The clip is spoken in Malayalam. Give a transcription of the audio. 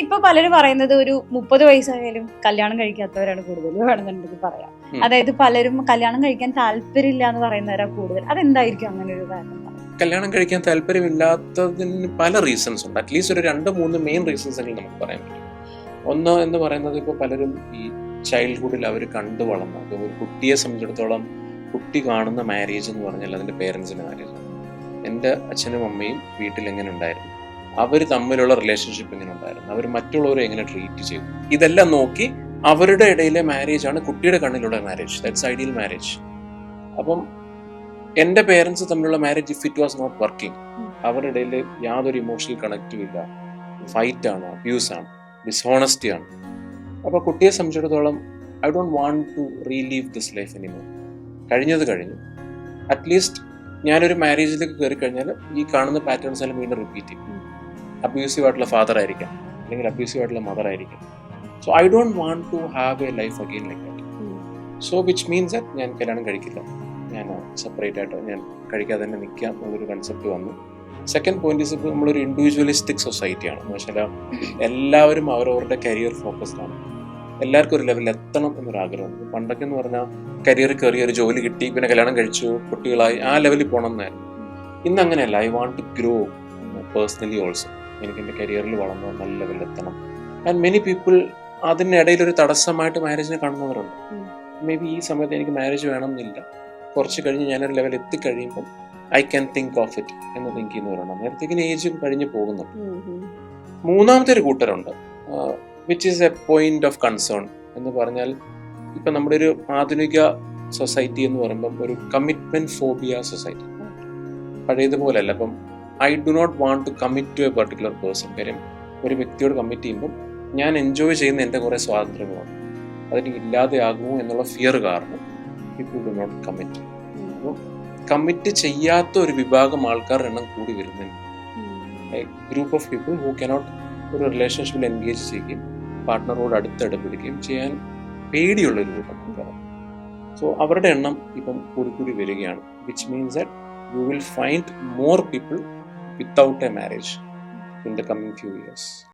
ഇപ്പൊ പലരും പറയുന്നത് ഒരു 30 വയസ്സായാലും കല്യാണം കഴിക്കാത്തവരാണ് കൂടുതൽ വേണമെന്നുണ്ടെങ്കിൽ പറയാം. അതായത് പലരും കല്യാണം കഴിക്കാൻ താല്പര്യമില്ല എന്ന് പറയുന്നവരാ കൂടുതൽ. അതെന്തായിരിക്കും അങ്ങനെ ഒരു കാരണം? കല്യാണം കഴിക്കാൻ താല്പര്യമില്ലാത്തതിന് പല റീസൺസ് ഉണ്ട്. അറ്റ്ലീസ്റ്റ് ഒരു 2-3 മെയിൻ റീസൺസ് എങ്കിലും നമുക്ക് പറയാൻ പറ്റും. ഒന്ന് എന്ന് പറയുന്നത്, ഇപ്പോൾ പലരും ഈ ചൈൽഡ്ഹുഡിൽ അവർ കണ്ടു വളർന്ന, ഇപ്പോൾ ഒരു കുട്ടിയെ സംബന്ധിച്ചിടത്തോളം കുട്ടി കാണുന്ന മാരേജ് എന്ന് പറഞ്ഞാൽ അതിൻ്റെ പേരൻസിൻ്റെ മാരേജാണ്. എൻ്റെ അച്ഛനും അമ്മയും വീട്ടിൽ എങ്ങനെ ഉണ്ടായിരുന്നു, അവർ തമ്മിലുള്ള റിലേഷൻഷിപ്പ് എങ്ങനെ ഉണ്ടായിരുന്നു, അവർ മറ്റുള്ളവരെ എങ്ങനെ ട്രീറ്റ് ചെയ്തു, ഇതെല്ലാം നോക്കി അവരുടെ ഇടയിലെ മാരേജാണ് കുട്ടിയുടെ കണ്ണിലുള്ള മാരേജ്. That's ideal marriage. അപ്പം എൻ്റെ പേരൻസ് തമ്മിലുള്ള marriage, if it was not working, അവരുടെ ഇടയിൽ യാതൊരു ഇമോഷണൽ കണക്റ്റും ഇല്ല, ഫൈറ്റ് ആണ്, അബ്യൂസ് ആണ്, ഡിസ്ഹോണസ്റ്റി ആണ്. അപ്പോൾ കുട്ടിയെ സംബന്ധിച്ചിടത്തോളം I don't want to relive this life anymore. കഴിഞ്ഞത് കഴിഞ്ഞു. അറ്റ്ലീസ്റ്റ് ഞാനൊരു മാരേജിലേക്ക് കയറി കഴിഞ്ഞാൽ ഈ കാണുന്ന പാറ്റേൺസ് എല്ലാം വീണ്ടും റിപ്പീറ്റ് ചെയ്യും. അബ്യൂസീവ് ആയിട്ടുള്ള ഫാദർ ആയിരിക്കാം, അല്ലെങ്കിൽ അബ്യൂസീവ് ആയിട്ടുള്ള മദർ ആയിരിക്കാം. So I don't want to have a life again like that. So which means that ഞാൻ കല്യാണം കഴിക്കില്ല, ഞാൻ സെപ്പറേറ്റ് ആയിട്ട് ഞാൻ കഴിക്കാതെ തന്നെ നിൽക്കാം എന്നുള്ളൊരു കൺസെപ്റ്റ് വന്നു. സെക്കൻഡ് പോയിന്റ് ഇസ്, ഇപ്പോൾ നമ്മളൊരു ഇൻഡിവിജ്വലിസ്റ്റിക് സൊസൈറ്റിയാണ്. എന്ന് വെച്ചാൽ എല്ലാവരും അവരവരുടെ കരിയർ ഫോക്കസ്ഡ് ആണ്. എല്ലാവർക്കും ഒരു ലെവലിൽ എത്തണം എന്നൊരാഗ്രഹമുണ്ട്. പണ്ടൊക്കെ എന്ന് പറഞ്ഞാൽ കരിയർ കയറി ഒരു ജോലി കിട്ടി, പിന്നെ കല്യാണം കഴിച്ചു, കുട്ടികളായി, ആ ലെവലിൽ പോകണം എന്നായിരുന്നു. ഇന്ന് അങ്ങനെയല്ല. I want to grow personally also. എനിക്ക് എൻ്റെ കരിയറിൽ വളർന്ന് നല്ല ലെവലിൽ എത്തണം. ആൻഡ് മെനി പീപ്പിൾ അതിനിടയിൽ ഒരു തടസ്സമായിട്ട് മാരേജിനെ കാണുന്നവരുണ്ട്. മേ ബി ഈ സമയത്ത് എനിക്ക് മാരേജ് വേണം എന്നില്ല, കുറച്ച് കഴിഞ്ഞ് ഞാനൊരു ലെവൽ എത്തിക്കഴിയുമ്പം I can think of it എന്ന് തിങ്ക് ചെയ്യുന്നവരുണ്ട്. നേരത്തേക്കിന് ഏജ് കഴിഞ്ഞ് പോകുന്നുണ്ട്. മൂന്നാമത്തെ ഒരു കൂട്ടരുണ്ട്, which is a point of concern എന്ന് പറഞ്ഞാൽ, ഇപ്പം നമ്മുടെ ഒരു ആധുനിക സൊസൈറ്റി എന്ന് പറയുമ്പം ഒരു കമ്മിറ്റ്മെന്റ് ഫോബിയ സൊസൈറ്റി. പഴയതുപോലല്ല. അപ്പം I do not want to commit to a particular person. കാര്യം ഒരു വ്യക്തിയോട് കമ്മിറ്റ് ചെയ്യുമ്പം ഞാൻ എൻജോയ് ചെയ്യുന്ന എൻ്റെ കുറേ സ്വാതന്ത്ര്യങ്ങളാണ്, അതെനിക്ക് ഇല്ലാതെയാകുമോ എന്നുള്ള ഫിയർ കാരണം പീപ്പിൾ ഡു നോട്ട് കമ്മിറ്റ്. അപ്പോൾ കമ്മിറ്റ് ചെയ്യാത്ത ഒരു വിഭാഗം ആൾക്കാരുടെ എണ്ണം കൂടി വരുന്നുണ്ട്. Group of people who cannot ഒരു റിലേഷൻഷിപ്പിൽ എൻഗേജ് ചെയ്യുകയും പാർട്ട്ണറോട് അടുത്തിടപെടുകയും ചെയ്യാൻ പേടിയുള്ള ഒരു കൂട്ടം ആൾക്കാരാണ്. സോ അവരുടെ എണ്ണം ഇപ്പം കൂടി വരികയാണ്. Which means that you will find more people without a marriage in the coming few years.